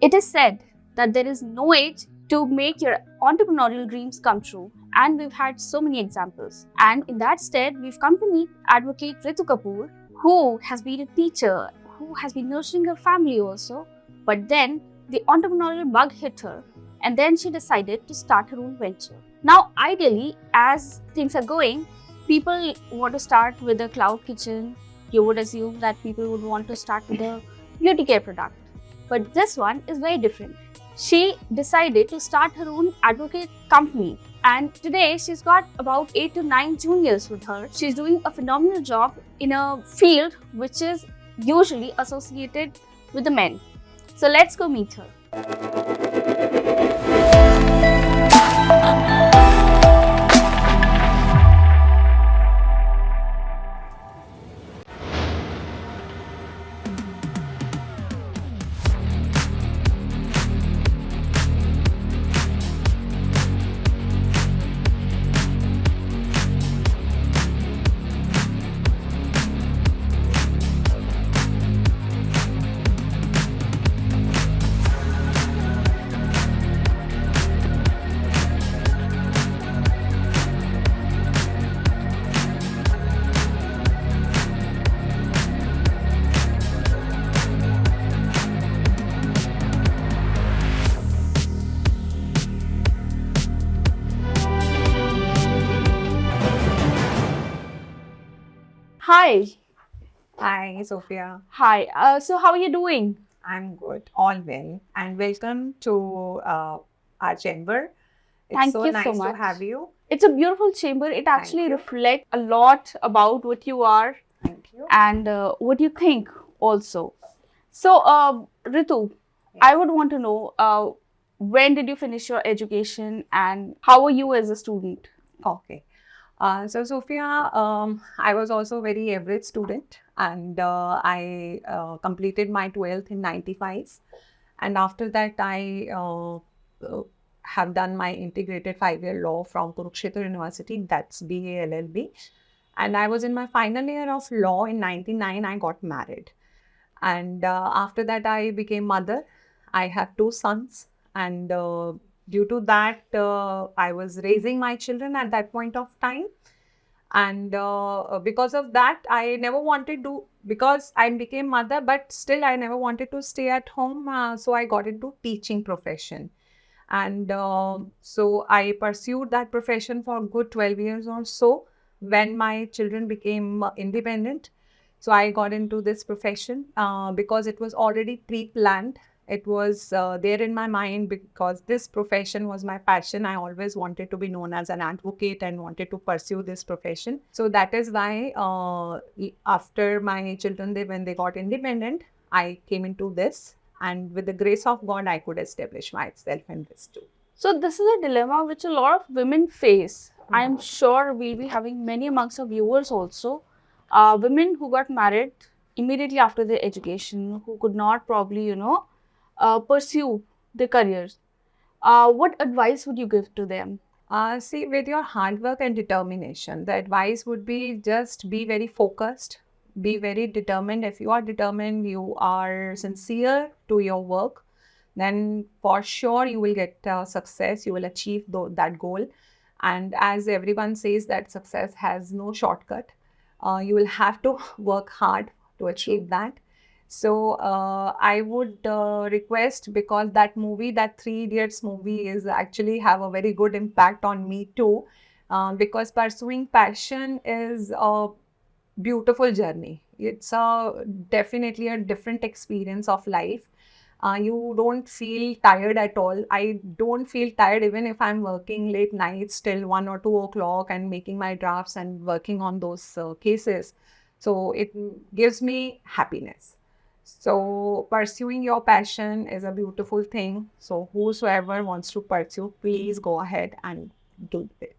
It is said that there is no age to make your entrepreneurial dreams come true, and we've had so many examples. And in that stead, we've come to meet advocate Ritu Kapoor, who has been a teacher, who has been nurturing her family also. But then the entrepreneurial bug hit her, and then she decided to start her own venture. Now, ideally, as things are going, people want to start with a cloud kitchen. You would assume that people would want to start with a beauty care product. But this one is very different. She decided to start her own advocate company, and today she's got about 8 to 9 juniors with her. She's doing a phenomenal job in a field which is usually associated with the men. So let's go meet her. Hi. Hi, Sophia. Hi. So how are you doing? I'm good, all well, and welcome to our chamber. It's Thank so you so nice to much. have you. It's a beautiful chamber. It actually you. reflects a lot about what you are Thank you. and what you think also. So, Ritu, I would want to know when did you finish your education and how are you as a student? Okay. So, Sophia, I was also a very average student, and I completed my 12th in 95. And after that, I have done my integrated 5-year law from Kurukshetra University, that's BA LLB. And I was in my final year of law in 99, I got married. And after that, I became mother. I have 2 sons, and due to that, I was raising my children at that point of time. And because of that, I never wanted to, because I became mother, but still I never wanted to stay at home. So I got into teaching profession. And so I pursued that profession for a good 12 years or so when my children became independent. So I got into this profession because it was already pre-planned. It was there in my mind because this profession was my passion. I always wanted to be known as an advocate and wanted to pursue this profession. So that is why after my children, when they got independent, I came into this. And with the grace of God, I could establish myself in this too. So, this is a dilemma which a lot of women face. I'm sure we'll be having many amongst our viewers also. Women who got married immediately after their education, who could not probably, pursue their careers. What advice would you give to them? See, with your hard work and determination, the advice would be just be very focused, be very determined. If you are determined, you are sincere to your work, then for sure you will get success, you will achieve that goal. And as everyone says that success has no shortcut, you will have to work hard to achieve that. So I would request, because that movie, that Three Idiots movie, is actually have a very good impact on me too, because pursuing passion is a beautiful journey. It's definitely a different experience of life. You don't feel tired at all. I don't feel tired even if I'm working late nights till 1 or 2 o'clock and making my drafts and working on those cases. So it gives me happiness. So pursuing your passion is a beautiful thing. So whosoever wants to pursue, please go ahead and do it.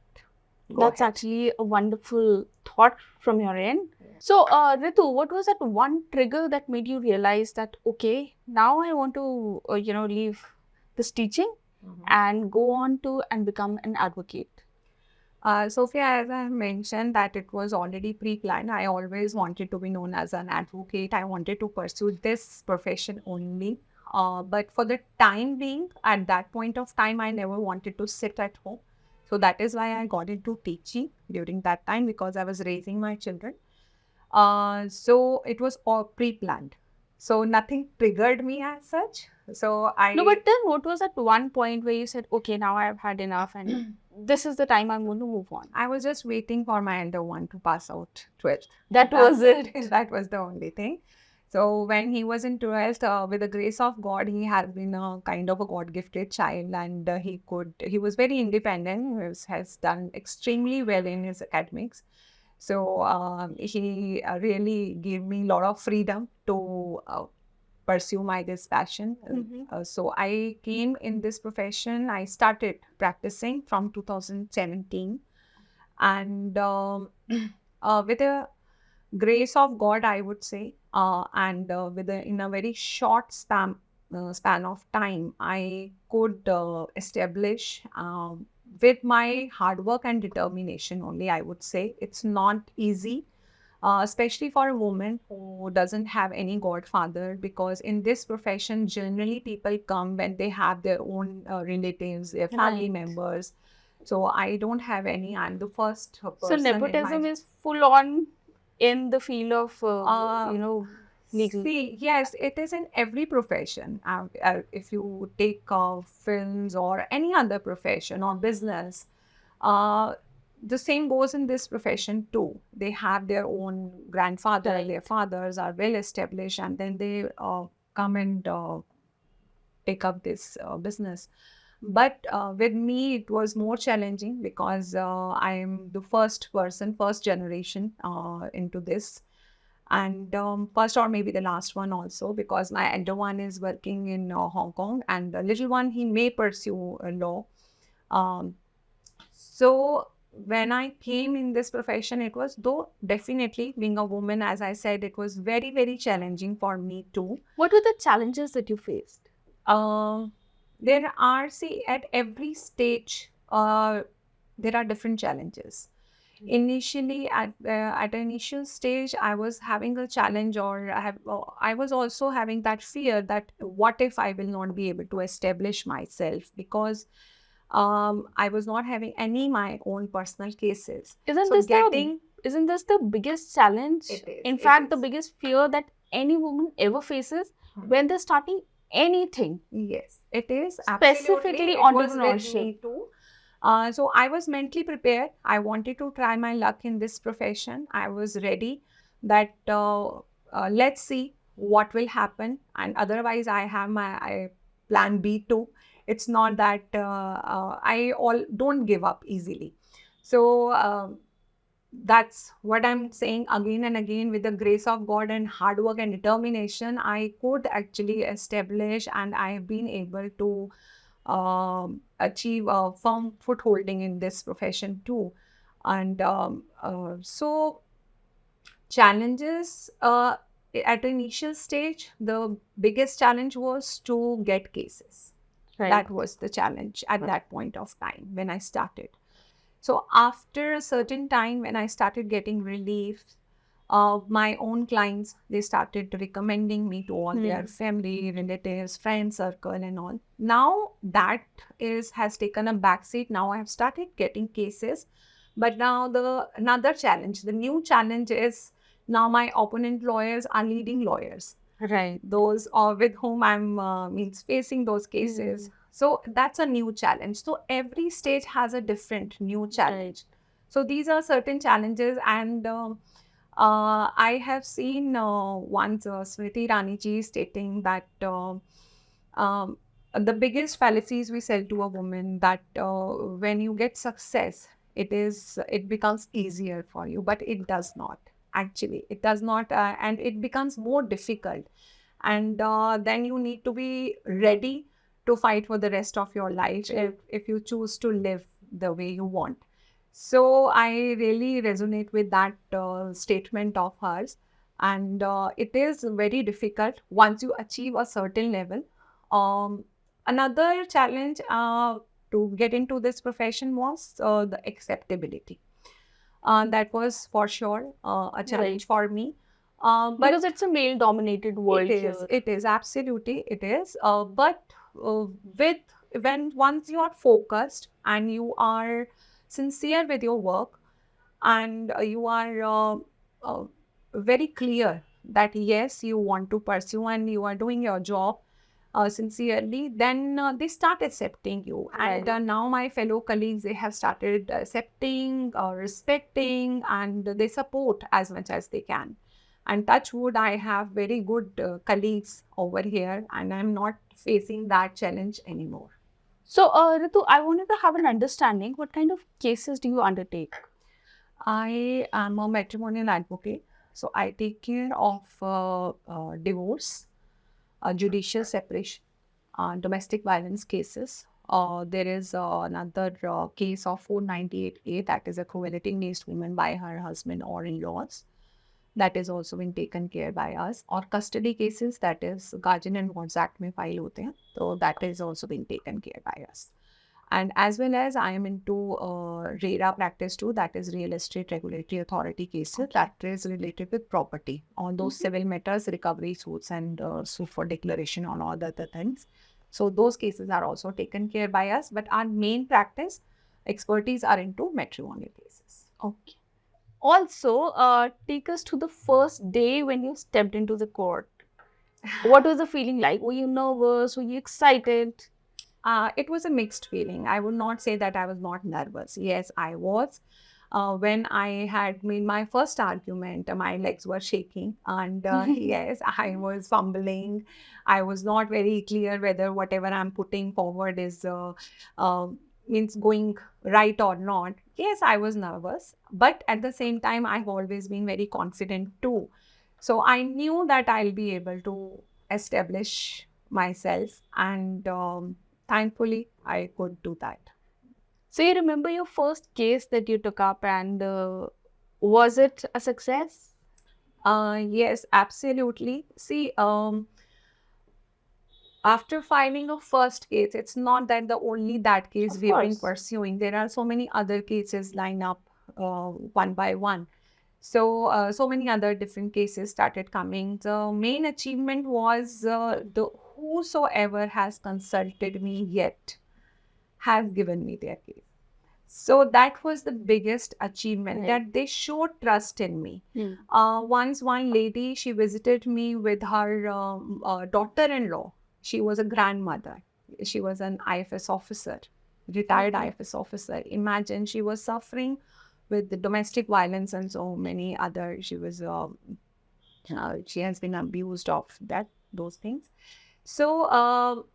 That's actually a wonderful thought from your end. So, Ritu, what was that one trigger that made you realize that, okay, now I want to, leave this teaching and go on to and become an advocate? Sophia, as I mentioned, that it was already pre-planned. I always wanted to be known as an advocate. I wanted to pursue this profession only. But for the time being, at that point of time, I never wanted to sit at home. So that is why I got into teaching during that time, because I was raising my children. So it was all pre-planned. So nothing triggered me as such. So No, but then what was at one point where you said, okay, now I've had enough and this is the time I'm going to move on? I was just waiting for my elder one to pass out 12th. That was it. That was the only thing. So when he was in 12th, with the grace of God, he has been a kind of a God-gifted child, and he was very independent. Has done extremely well in his academics. So he really gave me a lot of freedom to pursue my this passion. So I came in this profession. I started practicing from 2017, and with the grace of God, I would say, and in a very short span of time, I could establish, with my hard work and determination only, I would say. It's not easy, especially for a woman who doesn't have any godfather, because in this profession, generally people come when they have their own relatives, their family Right. members. So I don't have any. I'm the first So person in nepotism my... is full on in the field of, legal. See, yes, it is in every profession. If you take films or any other profession or business, uh, the same goes in this profession too. They have their own grandfather, Right. their fathers are well established, and then they come and take up this business. But with me, it was more challenging, because I am the first generation into this. And first, or maybe the last one also, because my elder one is working in Hong Kong, and the little one, he may pursue law. Um, so when I came in this profession, it was, though definitely being a woman, as I said, it was very, very challenging for me too. What were the challenges that you faced? There are, see, at every stage, there are different challenges. Initially, at an initial stage, I was having a challenge, or I was also having that fear that what if I will not be able to establish myself, because I was not having any my own personal cases. Isn't So this getting... isn't this the biggest challenge? It is, In it fact, the is. biggest fear that any woman ever faces when they're starting anything. Yes, it is. Specifically Absolutely. It was with entrepreneurship. me too. So I was mentally prepared. I wanted to try my luck in this profession. I was ready that let's see what will happen. And otherwise, I have my plan B too. It's not that I don't give up easily. So that's what I'm saying again and again. With the grace of God and hard work and determination, I could actually establish, and I have been able to achieve a firm footholding in this profession too. And so challenges, at initial stage, the biggest challenge was to get cases. Right. That was the challenge at that point of time when I started. So after a certain time, when I started getting relief, my own clients, they started recommending me to all their family, relatives, friends, circle and all. Now that has taken a backseat. Now I have started getting cases. But now another challenge, the new challenge is, now my opponent lawyers are leading lawyers. Right. Those with whom I'm facing those cases. So that's a new challenge. So every stage has a different new challenge. So these are certain challenges, and I have seen once Smriti Irani ji stating that the biggest fallacies we sell to a woman, that when you get success, it becomes easier for you, but it does not. Actually, it does not, and it becomes more difficult. And then you need to be ready to fight for the rest of your life if you choose to live the way you want. So I really resonate with that statement of hers. And it is very difficult once you achieve a certain level. Another challenge to get into this profession was the acceptability. That was for sure a challenge for me. But Because it's a male-dominated world here. it is absolutely it is. But with when once you are focused and you are sincere with your work and you are uh, very clear that yes, you want to pursue and you are doing your job sincerely, then they start accepting you. And Right. now my fellow colleagues, they have started accepting, respecting, and they support as much as they can. And touch wood, I have very good colleagues over here, and I'm not facing that challenge anymore. So, Ritu, I wanted to have an understanding. What kind of cases do you undertake? I am a matrimonial advocate, so I take care of divorce, judicial separation, domestic violence cases. There is another case of 498A, that is a cohabiting against woman by her husband or in-laws. That is also being taken care by us. Or custody cases, that is Guardian and Wards Act में file होते हैं, so that is also being taken care by us. And as well as I am into RERA practice too, that is Real Estate Regulatory Authority cases, that is related with property. All those civil matters, recovery suits, and suit for declaration on all the other things. So those cases are also taken care by us. But our main practice expertise are into matrimonial cases. Okay. Also, take us to the first day when you stepped into the court. What was the feeling like? Were you nervous? Were you excited? It was a mixed feeling. I would not say that I was not nervous. Yes, I was. When I had made my first argument, my legs were shaking, and yes, I was fumbling. I was not very clear whether whatever I'm putting forward is means going right or not. Yes, I was nervous, but at the same time, I've always been very confident too. So I knew that I'll be able to establish myself, and thankfully, I could do that. So, you remember your first case that you took up, and was it a success? Yes, absolutely. See, after filing a first case, it's not that the only that case Of we've been course. pursuing. There are so many other cases lined up one by one. So, so many other different cases started coming. The main achievement was the whosoever has consulted me yet has given me their case. So that was the biggest achievement, Right. that they showed trust in me. Hmm. Once one lady, she visited me with her daughter-in-law. She was a grandmother. She was an IFS officer, retired Okay. IFS officer. Imagine, she was suffering with the domestic violence and so many other. She has been abused of those things. So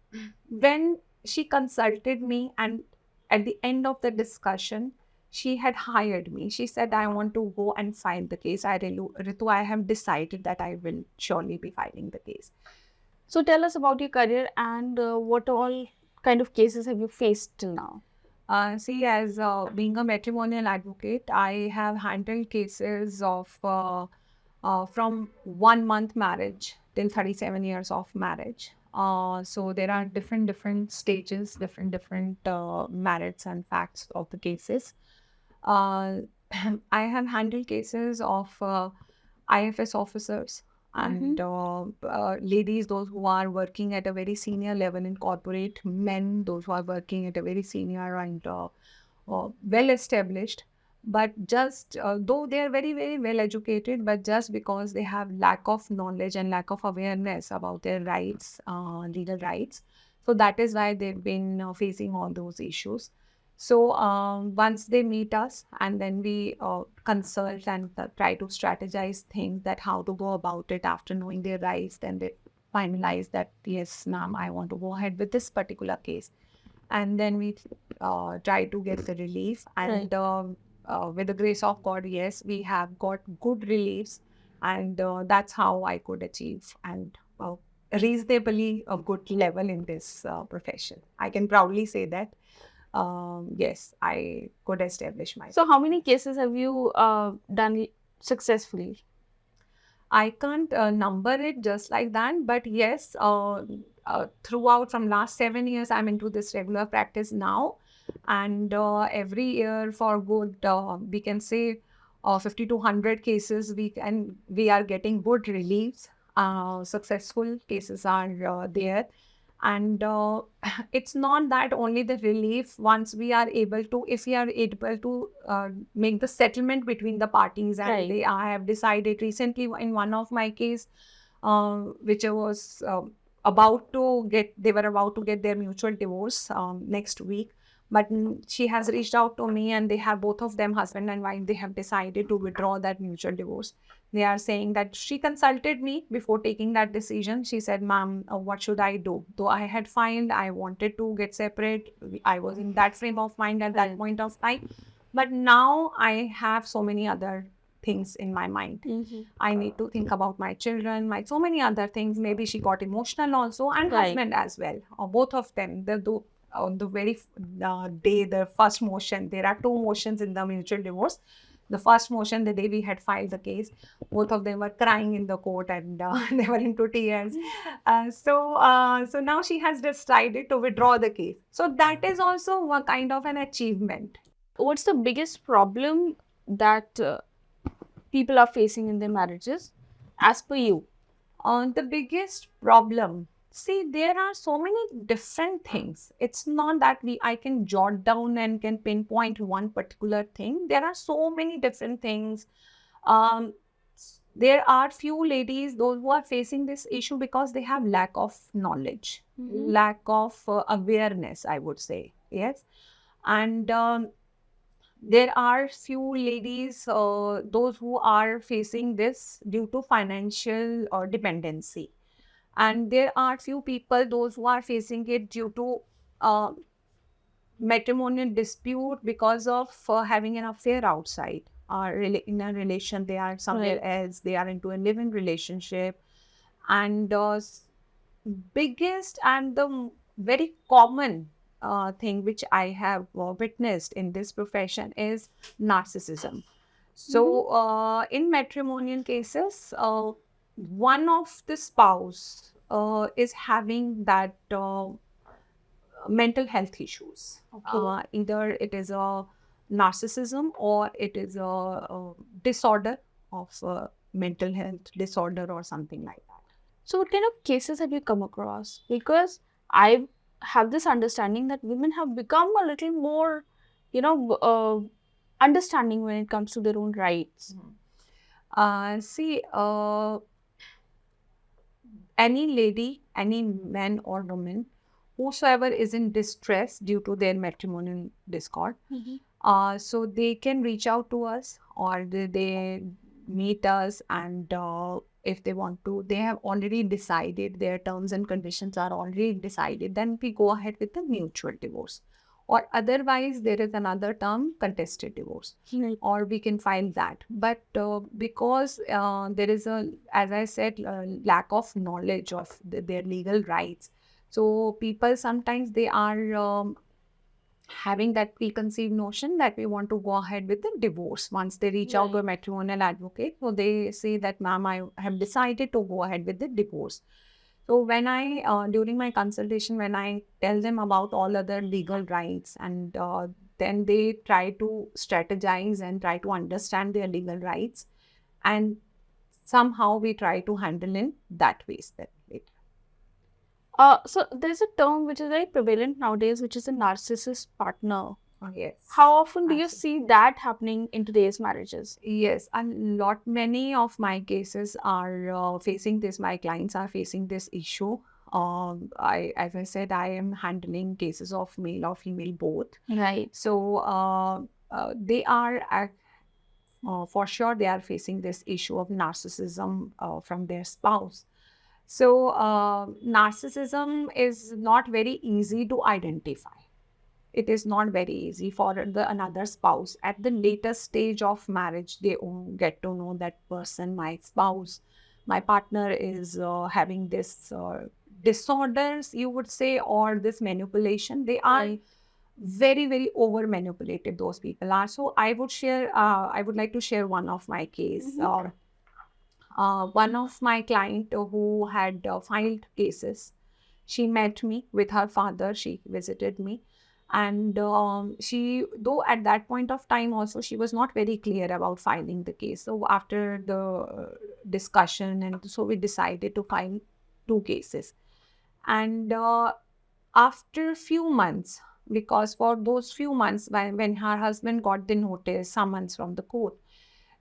when she consulted me, and at the end of the discussion, she had hired me. She said, I want to go and file the case. Ritu, I have decided that I will surely be filing the case. So, tell us about your career and what all kind of cases have you faced till now? See, as being a matrimonial advocate, I have handled cases of from 1 month marriage till 37 years of marriage. So there are different stages, different merits and facts of the cases. Uh, I have handled cases of IFS officers and ladies, those who are working at a very senior level in corporate, men, those who are working at a very senior and well established. But just though they are very well educated, but just because they have lack of knowledge and lack of awareness about their rights, legal rights, so that is why they've been facing all those issues. So once they meet us, and then we consult and try to strategize things, that how to go about it after knowing their rights, then they finalize that yes, ma'am, I want to go ahead with this particular case, and then we try to get the relief. And with the grace of God, yes, we have got good reliefs, and that's how I could achieve and reasonably a good level in this profession. I can proudly say that. Yes, I could establish myself. So, how many cases have you done successfully? I can't number it just like that, but yes, throughout from last 7 years, I'm into this regular practice now, and every year for good, we can say 50 to 100 cases, we are getting good reliefs. Successful cases are there. And it's not that only the relief, once we are able to, if we are able to make the settlement between the parties, and Right. I have decided recently in one of my case, which I was they were about to get their mutual divorce next week. But she has reached out to me, and they have, both of them, husband and wife, they have decided to withdraw that mutual divorce. They are saying that she consulted me before taking that decision. She said, "Ma'am, what should I do?" Though I had filed, I wanted to get separate. I was in that frame of mind at that Right. point of time. But now I have so many other things in my mind. Mhm. I need to think about my children, my so many other things. Maybe she got emotional also, and Right. husband as well, or both of them. On the very day, the first motion, there are two motions in the mutual divorce. The first motion, the day we had filed the case, both of them were crying in the court, and they were into tears. So now she has decided to withdraw the case. So that is also one kind of an achievement. What's the biggest problem that people are facing in their marriages, as per you? The biggest problem, see, there are so many different things. It's not that I can jot down and can pinpoint one particular thing. There are so many different things. Um, there are few ladies, those who are facing this issue because they have lack of knowledge, Mhm. lack of awareness, I would say. Yes. And there are few ladies, those who are facing this due to financial dependency. And there are few people, those who are facing it due to uh, matrimonial dispute because of having an affair outside, or in a relation, they are somewhere Right. else, they are into a living relationship. And biggest and the very common thing which I have witnessed in this profession is narcissism. So, in matrimonial cases, one of the spouse is having that mental health issues. Okay. Either it is a narcissism, or it is a disorder of mental health disorder or something like that. So, what kind of cases have you come across? Because I have this understanding that women have become a little more, understanding when it comes to their own rights. See, any lady, any man or woman, whosoever is in distress due to their matrimonial discord, so they can reach out to us, or they meet us, and if they want to, they have already decided, their terms and conditions are already decided, then we go ahead with the mutual divorce. Or otherwise, there is another term, contested divorce, Right. or we can file that. But because there is a, as I said, lack of knowledge of their legal rights, so people sometimes they are having that preconceived notion that we want to go ahead with the divorce. Once they reach out to a Right. matrimonial advocate, so they say that, "Ma'am, I have decided to go ahead with the divorce." So when I, during my consultation, when I tell them about all other legal rights, and then they try to strategize and try to understand their legal rights, and somehow we try to handle in that ways that way. So there's a term which is very prevalent nowadays, which is a narcissist partner. Oh, yes. How often do you Absolutely. see that happening in today's marriages? Yes, a lot, many of my cases are facing this. My clients are facing this issue. As I said, I am handling cases of male or female both. Right. So they are, for sure, they are facing this issue of narcissism from their spouse. So narcissism is not very easy to identify. It is not very easy for the another spouse at the later stage of marriage. They get to know that person, my spouse, my partner is having this disorders, you would say, or this manipulation. They are Right. very, very over manipulative, those people are. So I would like to share one of my case. One of my client who had filed cases, she met me with her father, she visited me, And she, though at that point of time also, she was not very clear about filing the case. So after the discussion, and so we decided to file two cases. And after few months, because for those few months when her husband got the notice, summons from the court,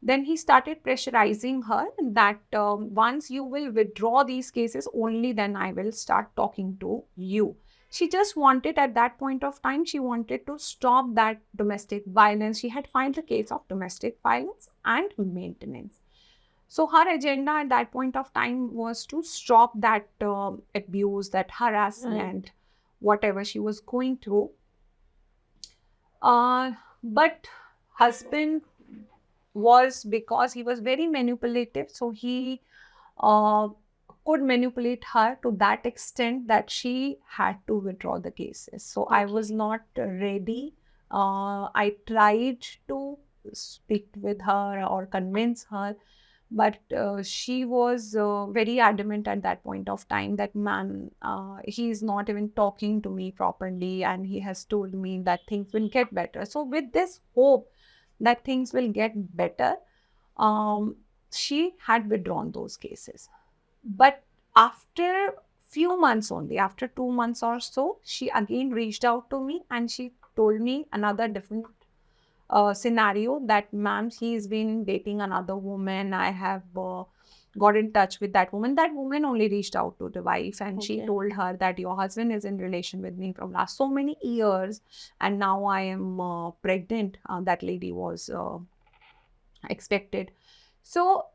then he started pressurizing her that once you will withdraw these cases, only then I will start talking to you. She just wanted, at that point of time, she wanted to stop that domestic violence. She had filed the case of domestic violence and maintenance. So her agenda at that point of time was to stop that abuse, that harassment, whatever she was going through. But husband was, because he was very manipulative, so he uh, could manipulate her to that extent that she had to withdraw the cases. So I was not ready. I tried to speak with her or convince her, but she was very adamant at that point of time that, man, he is not even talking to me properly, and he has told me that things will get better. So with this hope that things will get better, she had withdrawn those cases. But after few months, only after 2 months or so, she again reached out to me, and she told me another different scenario that, ma'am, he's been dating another woman. I have got in touch with that woman. That woman only reached out to the wife, and she told her that your husband is in relation with me from last so many years, and now I am pregnant. That lady was expected. So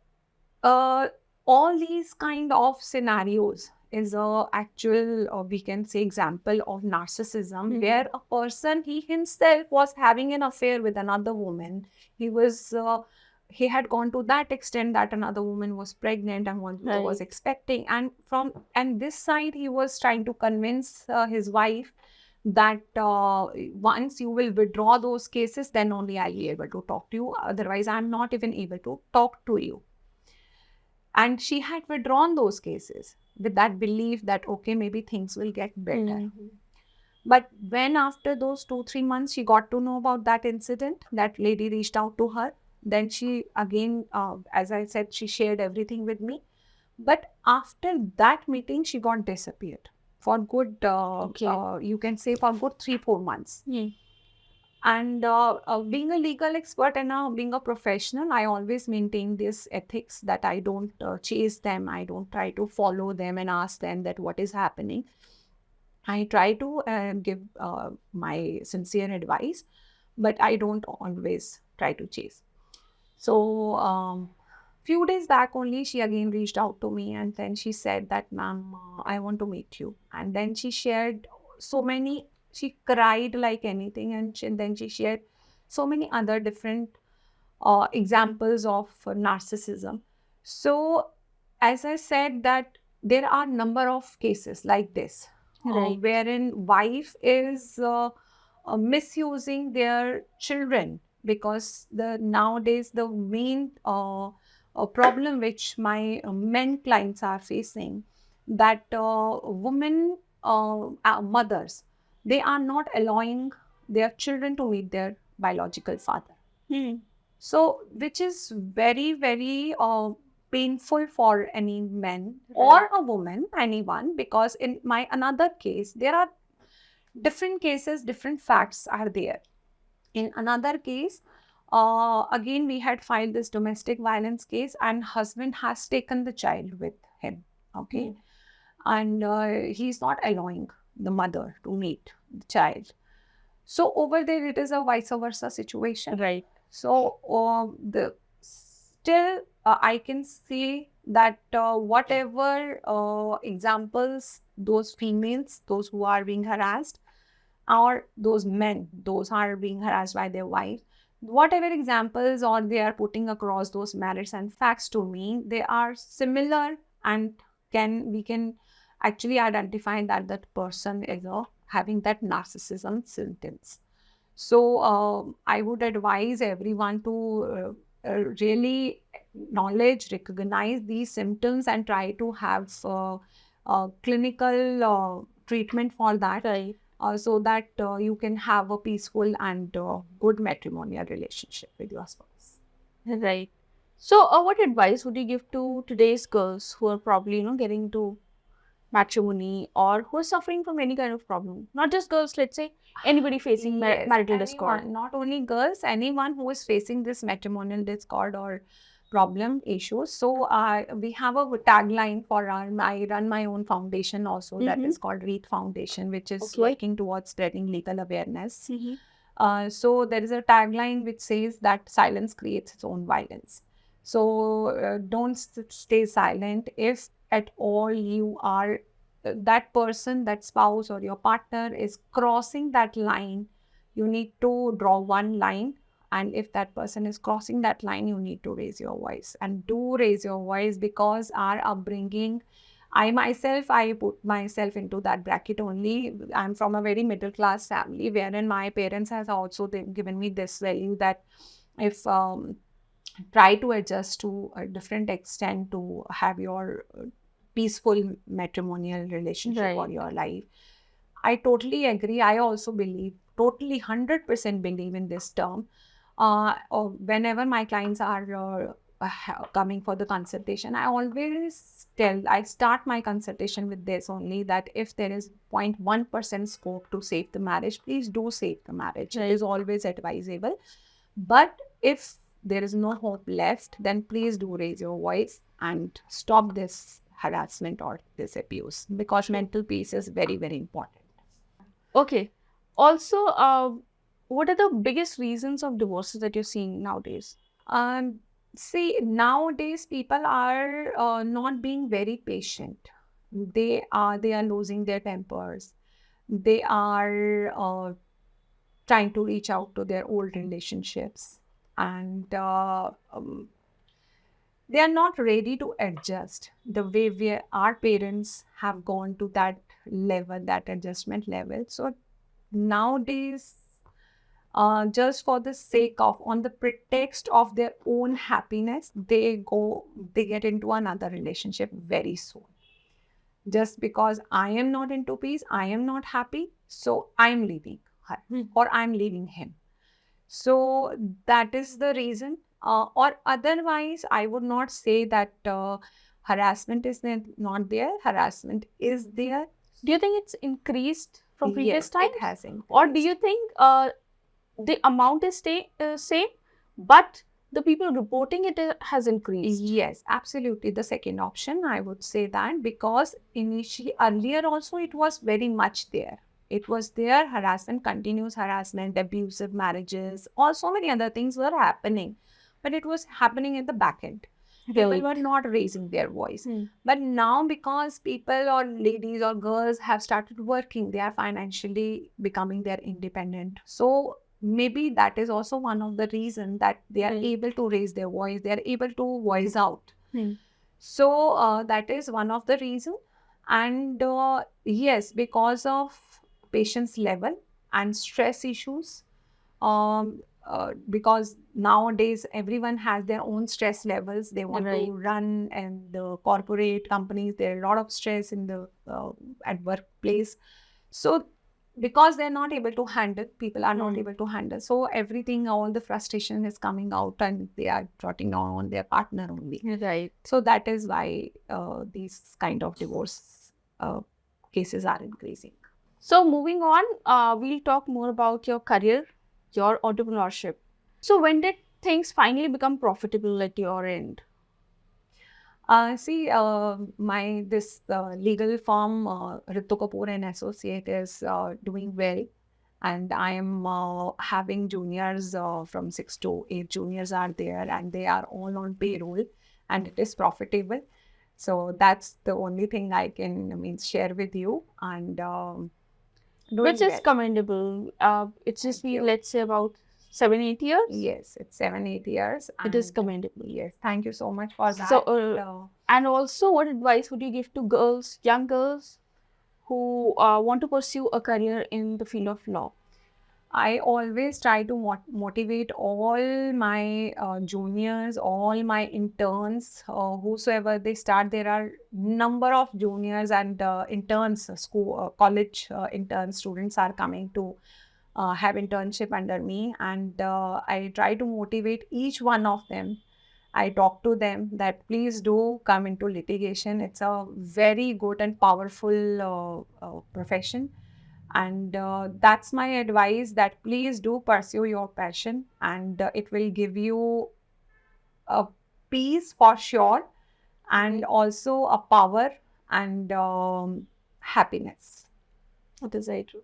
all these kind of scenarios is a actual, we can say, example of narcissism, where a person, he himself was having an affair with another woman. He had gone to that extent that another woman was pregnant and was expecting, and this side he was trying to convince his wife that once you will withdraw those cases, then only I'll be able to talk to you. Otherwise, I'm not even able to talk to you. And she had withdrawn those cases with that belief that, okay, maybe things will get better. But when after those 2-3 months, she got to know about that incident, that lady reached out to her. Then she again, as I said, she shared everything with me. But after that meeting, she got disappeared for good, you can say, for good 3-4 months. And being a legal expert and being a professional, I always maintain this ethics that I don't chase them. I don't try to follow them and ask them that what is happening. I try to give my sincere advice, but I don't always try to chase. So few days back only, she again reached out to me, and then she said that, ma'am, I want to meet you. And then she shared so many, she cried like anything, and then she shared so many other different examples of narcissism. So as I said, that there are number of cases like this, wherein wife is misusing their children, because nowadays the main problem which my men clients are facing, that women mothers, they are not allowing their children to meet their biological father. So which is very, very painful for any man or a woman, anyone, because in my another case, there are different cases, different facts are there. In another case, again, we had filed this domestic violence case, and husband has taken the child with him, okay? And he's not allowing the mother to meet the child. So over there, it is a vice versa situation. So still, I can see that whatever examples those females, those who are being harassed, or those men, those are being harassed by their wife, whatever examples or they are putting across those merits and facts to me, they are similar, and we can actually identify that that person is having that narcissism symptoms. So I would advise everyone to really acknowledge, recognize these symptoms, and try to have clinical treatment for that. so that you can have a peaceful and good matrimonial relationship with your spouse. Right. So, what advice would you give to today's girls who are probably, getting into matrimony or who are suffering from any kind of problem? Not just girls, let's say anybody facing Yes, marital discord. anyone, not only girls, anyone who is facing this matrimonial discord or problem issues. So we have a tagline for I run my own foundation also that is called Read Foundation, which is Okay. working towards spreading legal awareness. Mhm. So there is a tagline which says that silence creates its own violence. So don't stay silent. If at all you are that person, that spouse or your partner is crossing that line, you need to draw one line. And if that person is crossing that line, you need to raise your voice. And do raise your voice, because our upbringing, I put myself into that bracket only. I'm from a very middle class family, wherein my parents has also given me this value that if try to adjust to a different extent to have your peaceful matrimonial relationship or Right. your life. I totally agree. I also believe, totally 100% believe in this term. Whenever my clients are coming for the consultation, I start my consultation with this only, that if there is 0.1% scope to save the marriage, please do save the marriage. Right. It is always advisable. But if there is no hope left, then please do raise your voice and stop this harassment or this abuse, because mental peace is very, very important. Okay. Also, what are the biggest reasons of divorces that you're seeing nowadays? See, nowadays people are not being very patient. They are losing their tempers. They are trying to reach out to their old relationships, and they are not ready to adjust the way our parents have gone to that level, that adjustment level. So nowadays, just for the sake of, on the pretext of their own happiness, they get into another relationship very soon. Just because I am not into peace, I am not happy, so I'm leaving her or I'm leaving him. So that is the reason. Or otherwise, I would not say that harassment is not there. Harassment is there. Do you think it's increased from previous Yes, times? it has increased. Or do you think the amount is same, but the people reporting it has increased? Yes, absolutely. The second option, I would say that, because initially, earlier also, it was very much there. It was there, harassment, continuous harassment, abusive marriages, or so many other things were happening. But it was happening in the back end. People were not raising their voice. But now, because people or ladies or girls have started working, they are financially becoming their independent. So maybe that is also one of the reasons that they are able to raise their voice. They are able to voice out. So that is one of the reasons. And yes, because of patience level and stress issues, because nowadays everyone has their own stress levels. They want to run, and the corporate companies, there are a lot of stress in the at workplace. So because they're not able to handle, people are not able to handle. So everything, all the frustration is coming out, and they are trotting down on their partner only. Right. So that is why these kind of divorce cases are increasing. So moving on, we'll talk more about your career, your entrepreneurship. So when did things finally become profitable at your end? See, this legal firm, Ritu Kapoor and Associate, is doing well, and I am having juniors from 6 to 8 juniors are there, and they are all on payroll, and it is profitable. So that's the only thing I can share with you, and which is commendable. It's just been, let's say, about 7-8 years. Yes, it's 7-8 years. It is commendable. Yes, thank you so much for that. So, and also, what advice would you give to girls, young girls, who want to pursue a career in the field of law? I always try to motivate all my juniors, all my interns, whosoever they start. There are number of juniors and interns, college intern students are coming to have internship under me, and I try to motivate each one of them. I talk to them that please do come into litigation. It's a very good and powerful profession, and that's my advice, that please do pursue your passion, and it will give you a peace for sure, and also a power and happiness. It is very true.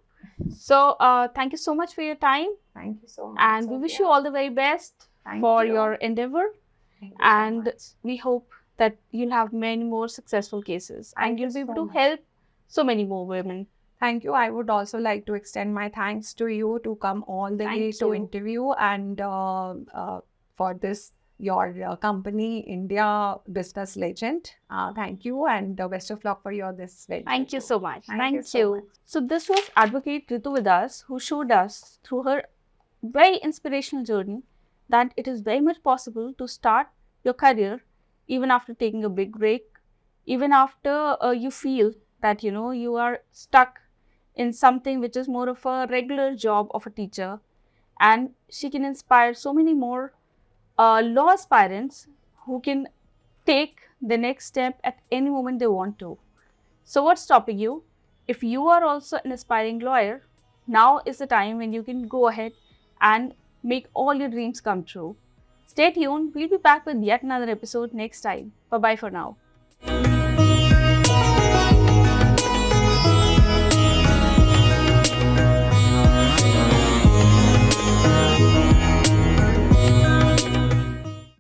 So, thank you so much for your time, Thank you so much. and we wish you all the very best Thank for you. your endeavor. Thank you And so much. we hope that you'll have many more successful cases Thank and you you'll be able so to much. help so many more women. Thank you. I would also like to extend my thanks to you to come all the way Thank to you. interview, and for this your company, India Business Legend. Thank you, and best of luck for your this venture. Thank you too. so much. Thank you Thank so you. much. So this was Advocate Ritu with us, who showed us through her very inspirational journey that it is very much possible to start your career even after taking a big break, even after you feel that you are stuck in something which is more of a regular job of a teacher, and she can inspire so many more law aspirants who can take the next step at any moment they want to. So what's stopping you? If you are also an aspiring lawyer, now is the time when you can go ahead and make all your dreams come true. Stay tuned. We'll be back with yet another episode next time. Bye-bye for now.